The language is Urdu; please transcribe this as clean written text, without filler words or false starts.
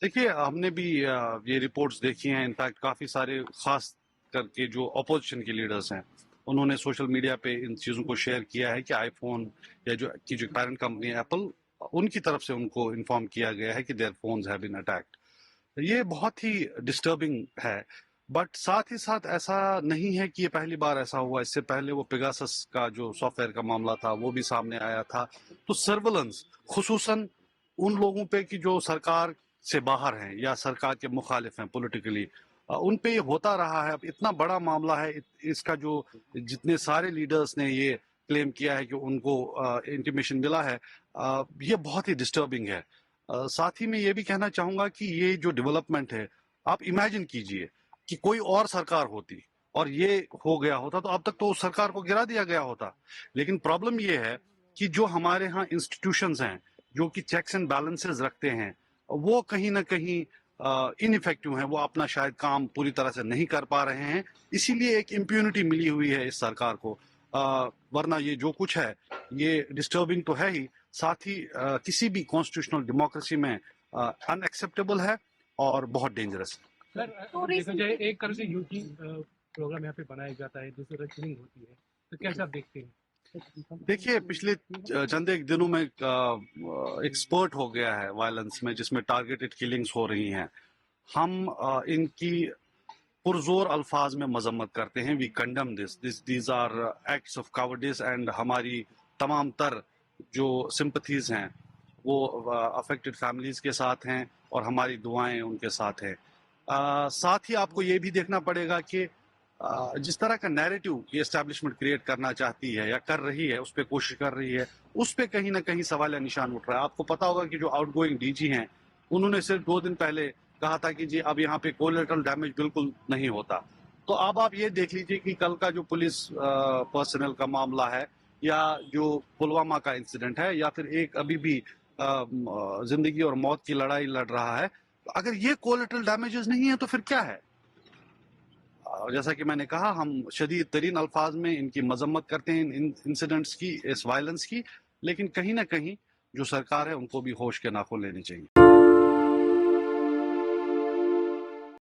دیکھیے ہم نے بھی یہ رپورٹس دیکھی ہیں. انفیکٹ کافی سارے خاص کر کے جو اپوزیشن کے لیڈرز ہیں انہوں نے سوشل میڈیا پہ ان چیزوں کو شیئر کیا ہے کہ آئی فون یا جو پیرنٹ کمپنی ایپل ان کی طرف سے ان کو انفارم کیا گیا ہے کہ their phones have been attacked. یہ بہت ہی ڈسٹربنگ ہے. بٹ ساتھ ہی ساتھ ایسا نہیں ہے کہ یہ پہلی بار ایسا ہوا. اس سے پہلے وہ پیگاسس کا جو سافٹ ویئر کا معاملہ تھا وہ بھی سامنے آیا تھا. تو سرولنس خصوصاً ان لوگوں پہ کہ جو سرکار سے باہر ہیں یا سرکار کے مخالف ہیں پولیٹیکلی, ان پہ یہ ہوتا رہا ہے. اب اتنا بڑا معاملہ ہے, اس کا جو جتنے سارے لیڈرز نے یہ کلیم کیا ہے کہ ان کو انٹیمیشن ملا ہے, یہ بہت ہی ڈسٹربنگ ہے. ساتھ ہی میں یہ بھی کہنا چاہوں گا کہ یہ جو ڈیولپمنٹ ہے, آپ امیجن کیجئے کہ کوئی اور سرکار ہوتی اور یہ ہو گیا ہوتا تو اب تک تو اس سرکار کو گرا دیا گیا ہوتا. لیکن پرابلم یہ ہے کہ جو ہمارے ہاں انسٹیٹیوشنز ہیں جو کہ چیکس اینڈ بیلنسز رکھتے ہیں وہ کہیں نہ کہیں ان افیکٹو ہیں, وہ اپنا شاید کام پوری طرح سے نہیں کر پا رہے ہیں. اسی لیے ایک امپیونٹی ملی ہوئی ہے اس سرکار کو. ورنہ یہ جو کچھ ہے یہ ڈسٹربنگ تو ہے ہی, ساتھ ہی کسی بھی کانسٹیٹیوشنل ڈیموکریسی میں ان ایکسیپٹیبل ہے اور بہت ڈینجرس ہے. سر دیکھا جائے ایک طرح سے یوٹی پروگرام یہاں پہ بنایا جاتا ہے, دوسری طرف چننگ ہوتی ہے, تو کیسا آپ دیکھتے ہیں؟ دیکھیے پچھلے چند ایک دنوں میں ایکسپرٹ ہو گیا ہے وائلنس میں, جس میں ٹارگیٹڈ کلنگز ہو رہی ہیں. ہم ان کی پرزور الفاظ میں مذمت کرتے ہیں. We condemn these are acts of cowardice, and ہماری تمام تر جو سمپتھیز ہیں وہ افیکٹڈ فیملیز کے ساتھ ہیں اور ہماری دعائیں ان کے ساتھ ہیں. ساتھ ہی آپ کو یہ بھی دیکھنا پڑے گا کہ جس طرح کا نیریٹو یہ اسٹیبلشمنٹ کریٹ کرنا چاہتی ہے یا کر رہی ہے, اس پہ کوشش کر رہی ہے, اس پہ کہیں نہ کہیں سوالیہ نشان اٹھ رہا ہے. آپ کو پتا ہوگا کہ جو آؤٹ گوئنگ ڈی جی ہیں انہوں نے صرف 2 دن پہلے کہا تھا کہ جی اب یہاں پہ کولیٹرل ڈیمیج بالکل نہیں ہوتا. تو اب آپ یہ دیکھ لیجئے کہ کل کا جو پولیس پرسنل کا معاملہ ہے یا جو پلوامہ کا انسیڈنٹ ہے یا پھر ایک ابھی بھی زندگی اور موت کی لڑائی لڑ رہا ہے, اگر یہ کولیٹرل ڈیمیجز نہیں ہیں تو پھر کیا ہے؟ جیسا کہ میں نے کہا, ہم شدید ترین الفاظ میں ان کی مذمت کرتے ہیں ان انسیڈنٹس کی, اس وائلنس کی, لیکن کہیں نہ کہیں جو سرکار ہے ان کو بھی ہوش کے ناخن لینے چاہیے.